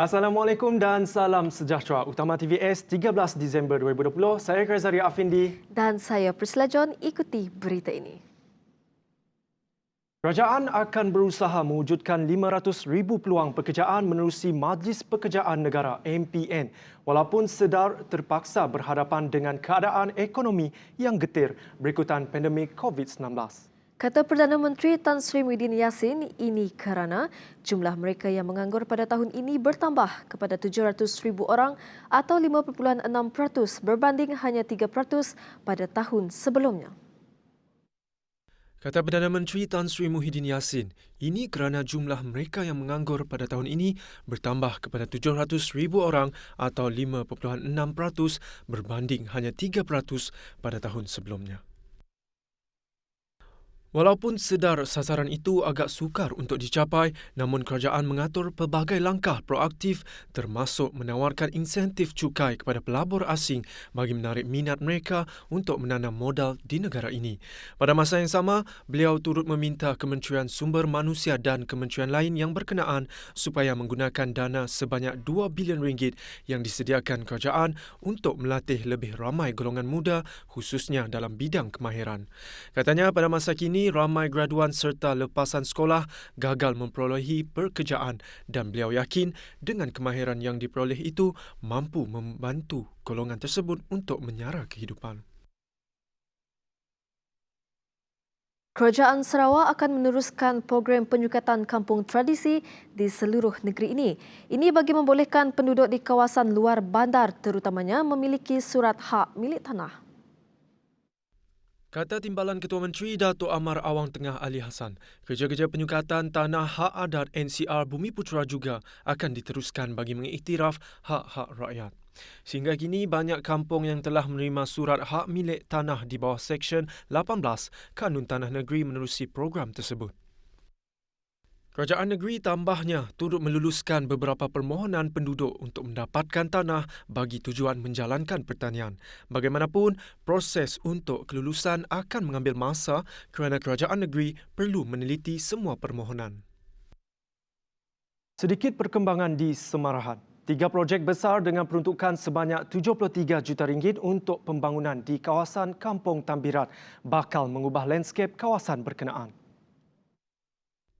Assalamualaikum dan salam sejahtera. Utama TVS 13 Disember 2020. Saya Khazaria Afindi. Dan saya Priscilla John. Ikuti berita ini. Kerajaan akan berusaha mewujudkan 500,000 peluang pekerjaan menerusi Majlis Pekerjaan Negara MPN walaupun sedar terpaksa berhadapan dengan keadaan ekonomi yang getir berikutan pandemik COVID-19. Kata Perdana Menteri Tan Sri Muhyiddin Yassin, ini kerana jumlah mereka yang menganggur pada tahun ini bertambah kepada 700,000 orang atau 5.6% berbanding hanya 3% pada tahun sebelumnya. Kata Perdana Menteri Tan Sri Muhyiddin Yassin, ini kerana jumlah mereka yang menganggur pada tahun ini bertambah kepada 700,000 orang atau 5.6% berbanding hanya 3% pada tahun sebelumnya. Walaupun sedar sasaran itu agak sukar untuk dicapai, namun kerajaan mengatur pelbagai langkah proaktif termasuk menawarkan insentif cukai kepada pelabur asing bagi menarik minat mereka untuk menanam modal di negara ini. Pada masa yang sama, beliau turut meminta Kementerian Sumber Manusia dan kementerian lain yang berkenaan supaya menggunakan dana sebanyak RM2 bilion yang disediakan kerajaan untuk melatih lebih ramai golongan muda khususnya dalam bidang kemahiran. Katanya pada masa kini ramai graduan serta lepasan sekolah gagal memperolehi pekerjaan dan beliau yakin dengan kemahiran yang diperoleh itu mampu membantu golongan tersebut untuk menyara kehidupan. Kerajaan Sarawak akan meneruskan program penyukatan kampung tradisi di seluruh negeri ini. Ini bagi membolehkan penduduk di kawasan luar bandar terutamanya memiliki surat hak milik tanah. Kata Timbalan Ketua Menteri Datuk Amar Awang Tengah Ali Hassan, kerja-kerja penyukatan tanah hak adat NCR Bumiputera juga akan diteruskan bagi mengiktiraf hak-hak rakyat. Sehingga kini banyak kampung yang telah menerima surat hak milik tanah di bawah Seksyen 18 Kanun Tanah Negeri menerusi program tersebut. Kerajaan negeri tambahnya turut meluluskan beberapa permohonan penduduk untuk mendapatkan tanah bagi tujuan menjalankan pertanian. Bagaimanapun, proses untuk kelulusan akan mengambil masa kerana kerajaan negeri perlu meneliti semua permohonan. Sedikit perkembangan di Semarahan. 3 projek besar dengan peruntukan sebanyak RM73 juta untuk pembangunan di kawasan Kampung Tambirat bakal mengubah landscape kawasan berkenaan.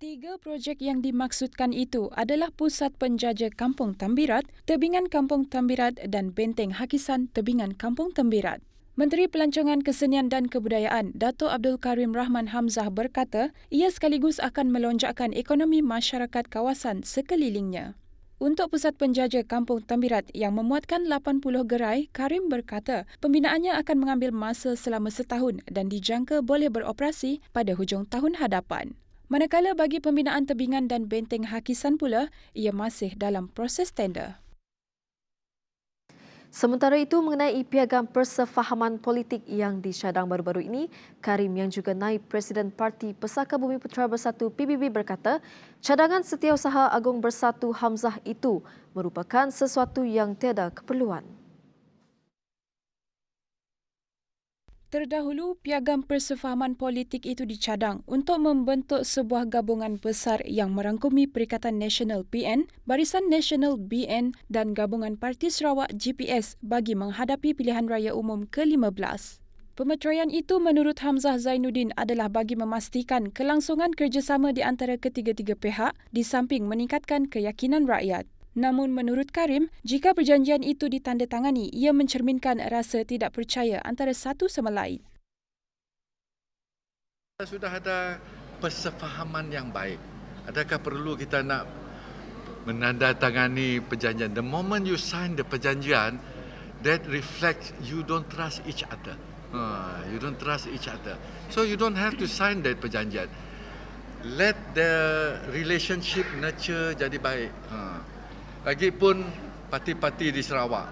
3 projek yang dimaksudkan itu adalah Pusat Penjaja Kampung Tambirat, Tebingan Kampung Tambirat dan Benteng Hakisan Tebingan Kampung Tambirat. Menteri Pelancongan Kesenian dan Kebudayaan Dato' Abdul Karim Rahman Hamzah berkata, ia sekaligus akan melonjakkan ekonomi masyarakat kawasan sekelilingnya. Untuk Pusat Penjaja Kampung Tambirat yang memuatkan 80 gerai, Karim berkata pembinaannya akan mengambil masa selama setahun dan dijangka boleh beroperasi pada hujung tahun hadapan. Manakala bagi pembinaan Tebingan dan Benteng Hakisan pula, ia masih dalam proses tender. Sementara itu, mengenai piagam persefahaman politik yang disyadang baru-baru ini, Karim yang juga naib Presiden Parti Pesaka Bumiputera Bersatu PBB berkata, cadangan Setiausaha Agung Bersatu Hamzah itu merupakan sesuatu yang tiada keperluan. Terdahulu, piagam persefahaman politik itu dicadang untuk membentuk sebuah gabungan besar yang merangkumi Perikatan Nasional PN, Barisan Nasional BN dan Gabungan Parti Sarawak GPS bagi menghadapi pilihan raya umum ke-15. Pemeteraian itu menurut Hamzah Zainuddin adalah bagi memastikan kelangsungan kerjasama di antara ketiga-tiga pihak di samping meningkatkan keyakinan rakyat. Namun menurut Karim, jika perjanjian itu ditandatangani, ia mencerminkan rasa tidak percaya antara satu sama lain. Sudah ada persefahaman yang baik. Adakah perlu kita nak menandatangani perjanjian? The moment you sign the perjanjian, that reflects you don't trust each other. You don't trust each other. So you don't have to sign that perjanjian. Let the relationship nurture jadi baik. Lagipun parti-parti di Sarawak,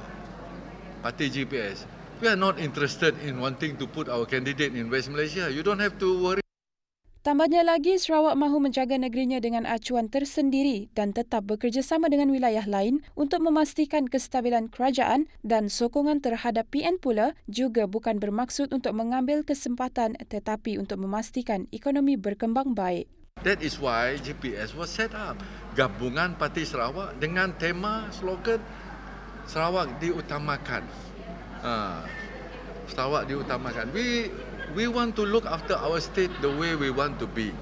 parti GPS, we are not interested in wanting to put our candidate in West Malaysia. You don't have to worry. Tambahnya lagi, Sarawak mahu menjaga negerinya dengan acuan tersendiri dan tetap bekerjasama dengan wilayah lain untuk memastikan kestabilan kerajaan dan sokongan terhadap PN pula juga bukan bermaksud untuk mengambil kesempatan tetapi untuk memastikan ekonomi berkembang baik. That is why GPS was set up. Gabungan Parti Sarawak dengan tema slogan Sarawak diutamakan. Sarawak diutamakan. We want to look after our state the way we want to be.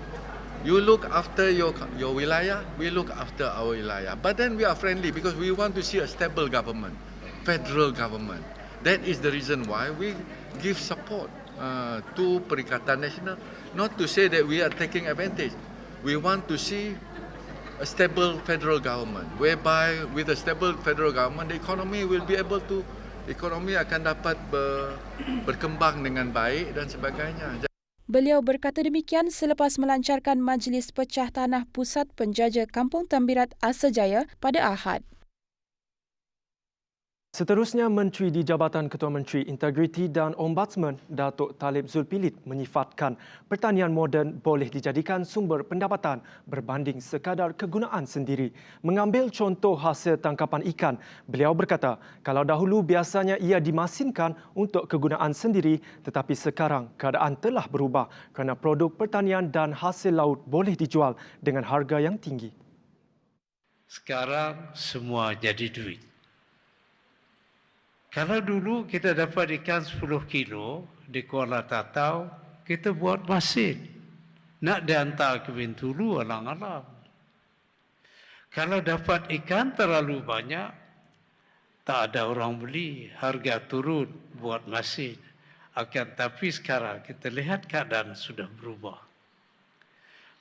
You look after your wilayah, we look after our wilayah. But then we are friendly because we want to see a stable government, federal government. That is the reason why we give support to Perikatan Nasional. Not to say that we are taking advantage. We want to see a stable federal government, whereby with a stable federal government, the economy akan dapat berkembang dengan baik dan sebagainya. Beliau berkata demikian selepas melancarkan Majlis Pecah Tanah Pusat Penjaja Kampung Tambirat Asajaya pada Ahad. Seterusnya, Menteri di Jabatan Ketua Menteri Integriti dan Ombudsman Datuk Talib Zulkifli menyifatkan pertanian moden boleh dijadikan sumber pendapatan berbanding sekadar kegunaan sendiri. Mengambil contoh hasil tangkapan ikan, beliau berkata kalau dahulu biasanya ia dimasinkan untuk kegunaan sendiri, tetapi sekarang keadaan telah berubah kerana produk pertanian dan hasil laut boleh dijual dengan harga yang tinggi. Sekarang semua jadi duit. Kalau dulu kita dapat ikan 10 kilo di Kuala Tatau, kita buat masin. Nak dihantar ke Bintulu, alang-alang. Kalau dapat ikan terlalu banyak, tak ada orang beli, harga turun buat masin. Tapi sekarang kita lihat keadaan sudah berubah.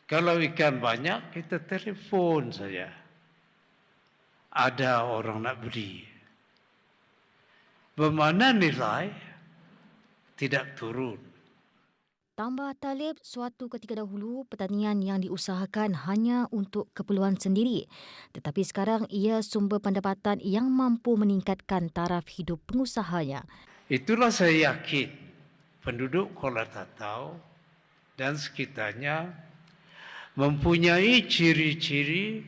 Kalau ikan banyak, kita telefon saja. Ada orang nak beli. Bermakna nilai tidak turun. Tambah Talib, suatu ketika dahulu pertanian yang diusahakan hanya untuk keperluan sendiri. Tetapi sekarang ia sumber pendapatan yang mampu meningkatkan taraf hidup pengusahanya. Itulah saya yakin penduduk Kuala Tatau dan sekitarnya mempunyai ciri-ciri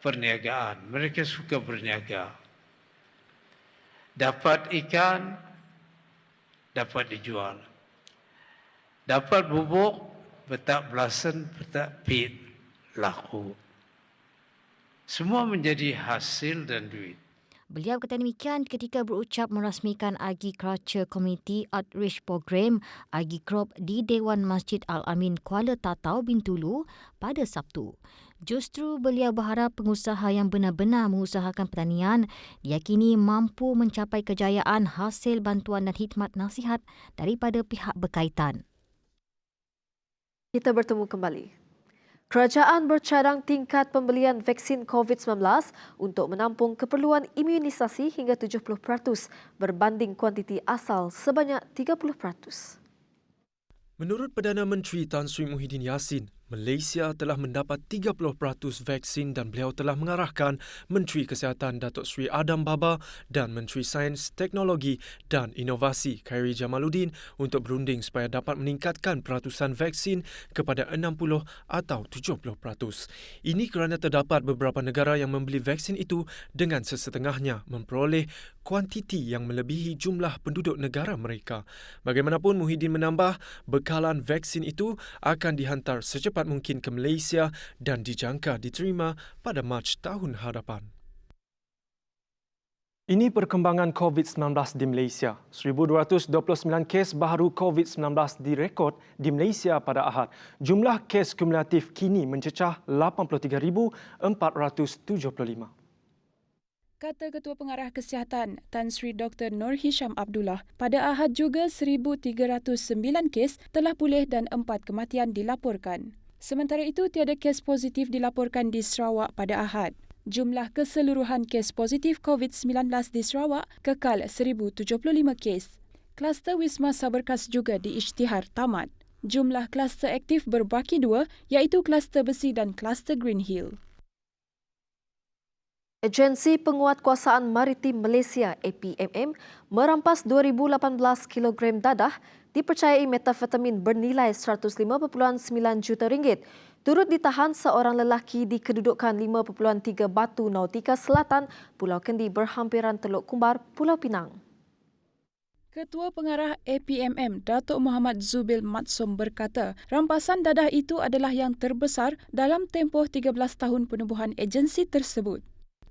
perniagaan. Mereka suka berniaga. Dapat ikan, dapat dijual. Dapat bubuk, petak belasan, petak pit, laku. Semua menjadi hasil dan duit. Beliau kata demikian ketika berucap merasmikan Agriculture Community Outreach Program Agrikrop di Dewan Masjid Al-Amin Kuala Tatau Bintulu pada Sabtu. Justru beliau berharap pengusaha yang benar-benar mengusahakan pertanian diyakini mampu mencapai kejayaan hasil bantuan dan khidmat nasihat daripada pihak berkaitan. Kita bertemu kembali. Kerajaan bercadang tingkat pembelian vaksin COVID-19 untuk menampung keperluan imunisasi hingga 70% berbanding kuantiti asal sebanyak 30%. Menurut Perdana Menteri Tan Sri Muhyiddin Yassin, Malaysia telah mendapat 30% vaksin dan beliau telah mengarahkan Menteri Kesihatan Datuk Seri Adam Baba dan Menteri Sains, Teknologi dan Inovasi Khairi Jamaluddin untuk berunding supaya dapat meningkatkan peratusan vaksin kepada 60 atau 70%. Ini kerana terdapat beberapa negara yang membeli vaksin itu dengan sesetengahnya memperoleh kuantiti yang melebihi jumlah penduduk negara mereka. Bagaimanapun, Muhyiddin menambah, bekalan vaksin itu akan dihantar secepat mungkin ke Malaysia dan dijangka diterima pada Mac tahun hadapan. Ini perkembangan COVID-19 di Malaysia. 1,229 kes baru COVID-19 direkod di Malaysia pada Ahad. Jumlah kes kumulatif kini mencecah 83,475. Kata Ketua Pengarah Kesihatan Tan Sri Dr. Nur Hisham Abdullah, pada Ahad juga 1,309 kes telah pulih dan 4 kematian dilaporkan. Sementara itu, tiada kes positif dilaporkan di Sarawak pada Ahad. Jumlah keseluruhan kes positif COVID-19 di Sarawak kekal 1,075 kes. Kluster Wisma Saberkas juga diisytihar tamat. Jumlah kluster aktif berbaki 2 iaitu kluster Besi dan kluster Green Hill. Agensi Penguatkuasaan Maritim Malaysia APMM merampas 2,018 kilogram dadah dipercayai metafetamin bernilai 105.9 juta ringgit. Turut ditahan seorang lelaki di kedudukan 5.3 Batu Nautika Selatan, Pulau Kendi berhampiran Teluk Kumbar, Pulau Pinang. Ketua Pengarah APMM Datuk Muhammad Zubil Matsum berkata, rampasan dadah itu adalah yang terbesar dalam tempoh 13 tahun penubuhan agensi tersebut.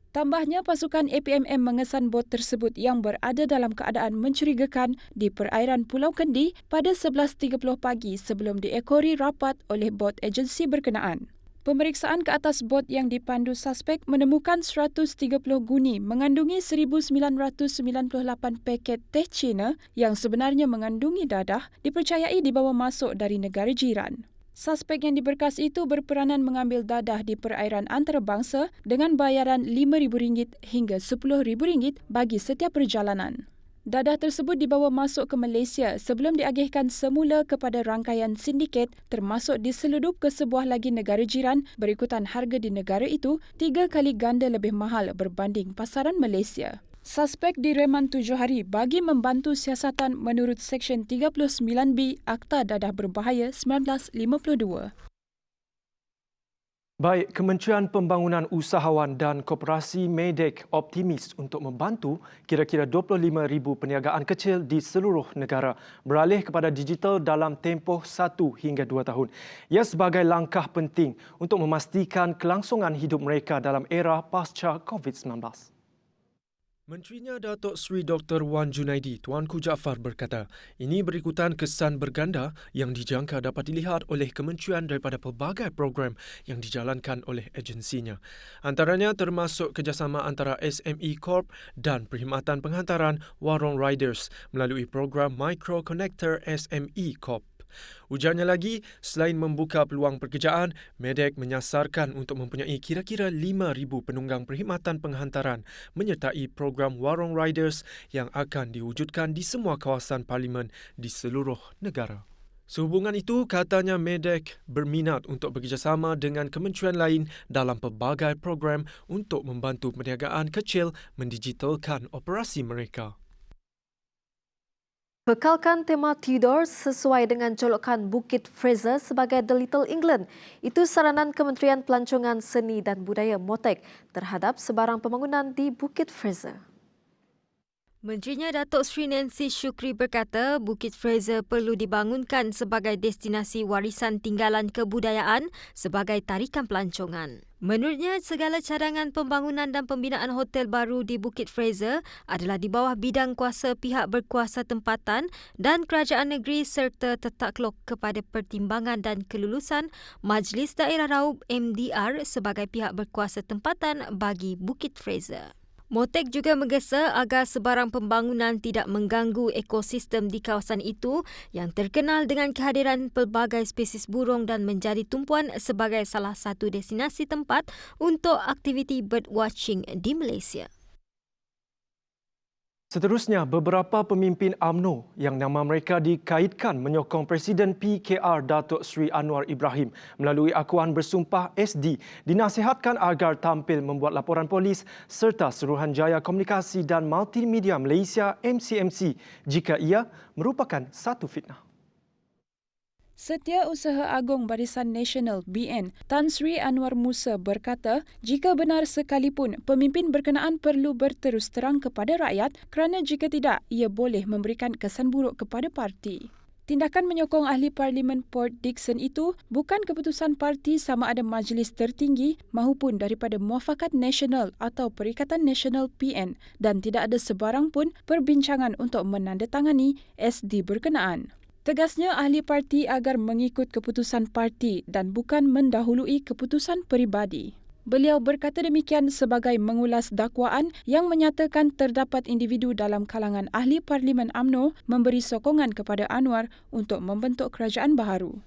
Tambahnya, pasukan APMM mengesan bot tersebut yang berada dalam keadaan mencurigakan di perairan Pulau Kendi pada 11.30 pagi sebelum diekori rapat oleh bot agensi berkenaan. Pemeriksaan ke atas bot yang dipandu suspek menemukan 130 guni mengandungi 1,998 paket teh Cina yang sebenarnya mengandungi dadah dipercayai dibawa masuk dari negara jiran. Suspek yang diberkas itu berperanan mengambil dadah di perairan antarabangsa dengan bayaran RM5,000 hingga RM10,000 bagi setiap perjalanan. Dadah tersebut dibawa masuk ke Malaysia sebelum diagihkan semula kepada rangkaian sindiket termasuk diseludup ke sebuah lagi negara jiran berikutan harga di negara itu 3 kali ganda lebih mahal berbanding pasaran Malaysia. Suspek direman 7 hari bagi membantu siasatan menurut Seksyen 39B Akta Dadah Berbahaya 1952. Baik, Kementerian Pembangunan Usahawan dan Koperasi MEDEK optimis untuk membantu kira-kira 25,000 perniagaan kecil di seluruh negara beralih kepada digital dalam tempoh 1 hingga 2 tahun. Ia sebagai langkah penting untuk memastikan kelangsungan hidup mereka dalam era pasca COVID-19. Menterinya Datuk Seri Dr. Wan Junaidi Tuanku Jaafar berkata, ini berikutan kesan berganda yang dijangka dapat dilihat oleh kementerian daripada pelbagai program yang dijalankan oleh agensinya. Antaranya termasuk kerjasama antara SME Corp dan Perkhidmatan Penghantaran Warung Riders melalui program Micro Connector SME Corp. Ujarnya lagi, selain membuka peluang pekerjaan, MEDEK menyasarkan untuk mempunyai kira-kira 5,000 penunggang perkhidmatan penghantaran menyertai program Warung Riders yang akan diwujudkan di semua kawasan parlimen di seluruh negara. Sehubungan itu, katanya MEDEK berminat untuk bekerjasama dengan kementerian lain dalam pelbagai program untuk membantu perniagaan kecil mendigitalkan operasi mereka. Bekalkan tema Tudor sesuai dengan jolokan Bukit Fraser sebagai The Little England. Itu saranan Kementerian Pelancongan Seni dan Budaya MOTEK terhadap sebarang pembangunan di Bukit Fraser. Menterinya Datuk Seri Nancy Shukri berkata Bukit Fraser perlu dibangunkan sebagai destinasi warisan tinggalan kebudayaan sebagai tarikan pelancongan. Menurutnya, segala cadangan pembangunan dan pembinaan hotel baru di Bukit Fraser adalah di bawah bidang kuasa pihak berkuasa tempatan dan kerajaan negeri serta tertakluk kepada pertimbangan dan kelulusan Majlis Daerah Raub MDR sebagai pihak berkuasa tempatan bagi Bukit Fraser. MOTEK juga menggesa agar sebarang pembangunan tidak mengganggu ekosistem di kawasan itu yang terkenal dengan kehadiran pelbagai spesies burung dan menjadi tumpuan sebagai salah satu destinasi tempat untuk aktiviti birdwatching di Malaysia. Seterusnya, beberapa pemimpin UMNO yang nama mereka dikaitkan menyokong Presiden PKR Datuk Seri Anwar Ibrahim melalui akuan bersumpah SD dinasihatkan agar tampil membuat laporan polis serta Suruhanjaya Komunikasi dan Multimedia Malaysia MCMC jika ia merupakan satu fitnah. Setiausaha Agung Barisan Nasional BN Tan Sri Anwar Musa berkata, jika benar sekalipun pemimpin berkenaan perlu berterus terang kepada rakyat kerana jika tidak, ia boleh memberikan kesan buruk kepada parti. Tindakan menyokong ahli Parlimen Port Dickson itu bukan keputusan parti sama ada majlis tertinggi mahupun daripada Muafakat Nasional atau Perikatan Nasional PN dan tidak ada sebarang pun perbincangan untuk menandatangani SD berkenaan. Tegasnya ahli parti agar mengikut keputusan parti dan bukan mendahului keputusan peribadi. Beliau berkata demikian sebagai mengulas dakwaan yang menyatakan terdapat individu dalam kalangan ahli Parlimen UMNO memberi sokongan kepada Anwar untuk membentuk kerajaan baharu.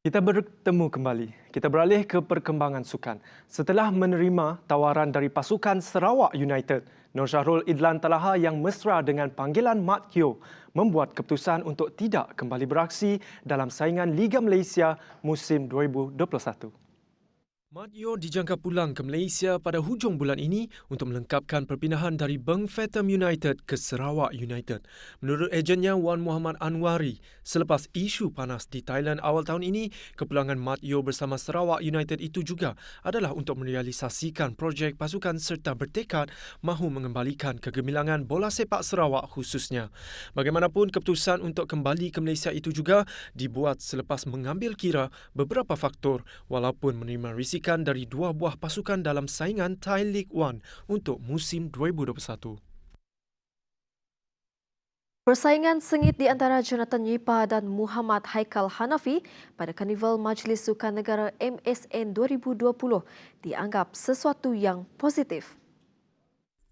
Kita bertemu kembali. Kita beralih ke perkembangan sukan. Setelah menerima tawaran dari pasukan Sarawak United, Nur Syahrul Idlan Talaha yang mesra dengan panggilan Mat Kyo membuat keputusan untuk tidak kembali beraksi dalam saingan Liga Malaysia musim 2021. Mat Yeo dijangka pulang ke Malaysia pada hujung bulan ini untuk melengkapkan perpindahan dari Beng Fetam United ke Sarawak United. Menurut ejennya Wan Muhammad Anwari, selepas isu panas di Thailand awal tahun ini, kepulangan Mat Yeo bersama Sarawak United itu juga adalah untuk merealisasikan projek pasukan serta bertekad mahu mengembalikan kegemilangan bola sepak Sarawak khususnya. Bagaimanapun, keputusan untuk kembali ke Malaysia itu juga dibuat selepas mengambil kira beberapa faktor walaupun menerima risiko dari dua buah pasukan dalam saingan Thai League One untuk musim 2021. Persaingan sengit di antara Jonathan Yipa dan Muhammad Haikal Hanafi pada Karnival Majlis Sukan Negara MSN 2020 dianggap sesuatu yang positif.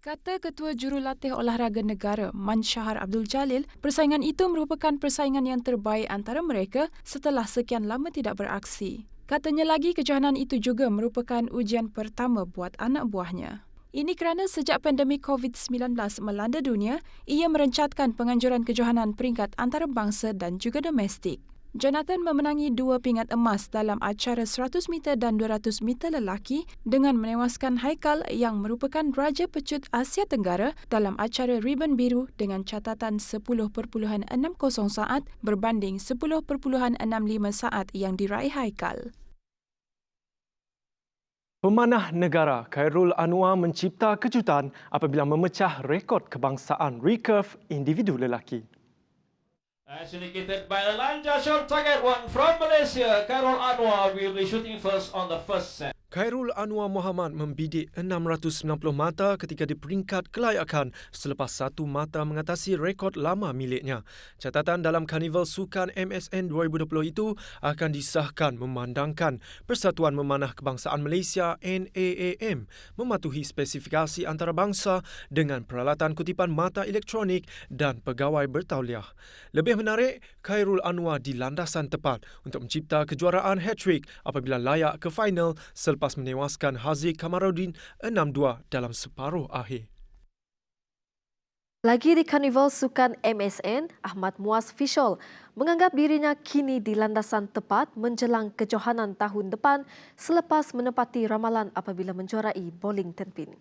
Kata Ketua Jurulatih Olahraga Negara Man Shahar Abdul Jalil, persaingan itu merupakan persaingan yang terbaik antara mereka setelah sekian lama tidak beraksi. Katanya lagi kejohanan itu juga merupakan ujian pertama buat anak buahnya. Ini kerana sejak pandemik COVID-19 melanda dunia, ia merencatkan penganjuran kejohanan peringkat antarabangsa dan juga domestik. Jonathan memenangi 2 pingat emas dalam acara 100 meter dan 200 meter lelaki dengan menewaskan Haikal yang merupakan Raja Pecut Asia Tenggara dalam acara Ribbon Biru dengan catatan 10.60 saat berbanding 10.65 saat yang diraih Haikal. Pemanah negara Khairul Anwar mencipta kejutan apabila memecah rekod kebangsaan recurve individu lelaki. As indicated by the line judge on target one from Malaysia, Khairul Anwar will be shooting first on the first set. Khairul Anwar Muhammad membidik 690 mata ketika di peringkat kelayakan selepas satu mata mengatasi rekod lama miliknya. Catatan dalam Karnival Sukan MSN 2020 itu akan disahkan memandangkan Persatuan Memanah Kebangsaan Malaysia NAAM mematuhi spesifikasi antarabangsa dengan peralatan kutipan mata elektronik dan pegawai bertauliah. Lebih menarik, Khairul Anwar di landasan tepat untuk mencipta kejuaraan hat-trick apabila layak ke final selepas menewaskan Haziq Kamaruddin 6-2 dalam separuh akhir. Lagi di Karnival Sukan MSN, Ahmad Muaz Fishol menganggap dirinya kini di landasan tepat menjelang kejohanan tahun depan selepas menepati ramalan apabila menjuarai bowling tenpin.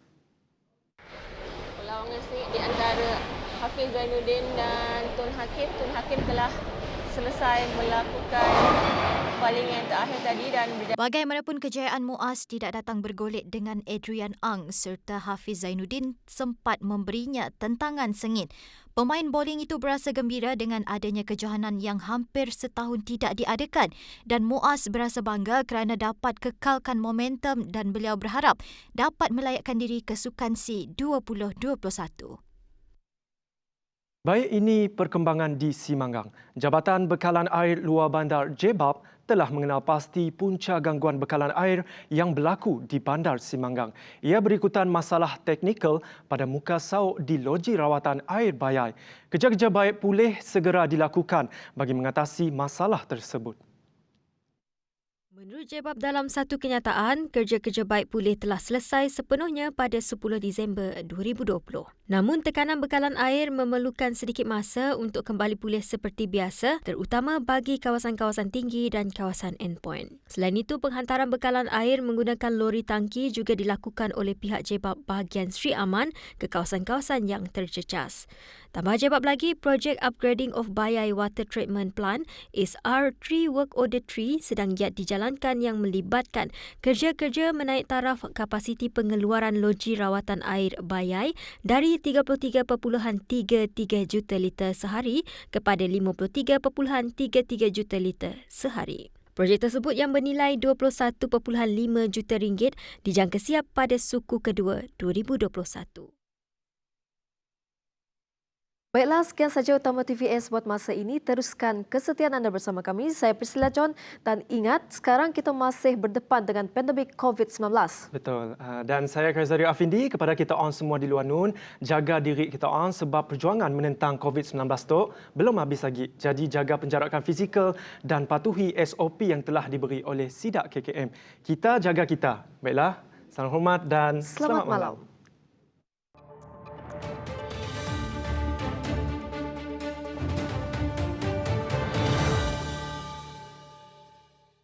Perlawanan sengit di antara Hafiz Zainuddin dan Tun Hakim telah selesai melakukan baling yang terakhir tadi dan bagaimanapun kejayaan Muaz tidak datang bergolek dengan Adrian Ang serta Hafiz Zainuddin sempat memberinya tentangan sengit. Pemain bowling itu berasa gembira dengan adanya kejohanan yang hampir setahun tidak diadakan dan Muaz berasa bangga kerana dapat kekalkan momentum dan beliau berharap dapat melayakkan diri ke Sukan C 2021. Baik, ini perkembangan di Simanggang. Jabatan Bekalan Air Luar Bandar JBAP telah mengenal pasti punca gangguan bekalan air yang berlaku di Bandar Simanggang. Ia berikutan masalah teknikal pada muka sauk di loji rawatan air Bayai. Kerja-kerja baik pulih segera dilakukan bagi mengatasi masalah tersebut. Menurut JBAP dalam satu kenyataan, kerja-kerja baik pulih telah selesai sepenuhnya pada 10 Disember 2020. Namun tekanan bekalan air memerlukan sedikit masa untuk kembali pulih seperti biasa, terutama bagi kawasan-kawasan tinggi dan kawasan endpoint. Selain itu, penghantaran bekalan air menggunakan lori tangki juga dilakukan oleh pihak JBAP bahagian Sri Aman ke kawasan-kawasan yang tercecas. Tambah JBAP lagi, projek upgrading of Bayai Water Treatment Plant SR3 Work Order 3 sedang giat dijalankan yang melibatkan kerja-kerja menaik taraf kapasiti pengeluaran loji rawatan air Bayai dari 33.33 juta liter sehari kepada 53.33 juta liter sehari. Projek tersebut yang bernilai 21.5 juta ringgit dijangka siap pada suku kedua 2021. Baiklah, sekian saja utama TVS buat masa ini. Teruskan kesetiaan anda bersama kami. Saya Priscilla John dan ingat, sekarang kita masih berdepan dengan pandemik COVID-19. Betul. Dan saya Khaizari Afindi, kepada kita orang semua di luar Nun, jaga diri kita orang sebab perjuangan menentang COVID-19 tu belum habis lagi. Jadi jaga penjarakan fizikal dan patuhi SOP yang telah diberi oleh SIDAK KKM. Kita jaga kita. Baiklah, salam hormat dan selamat malam.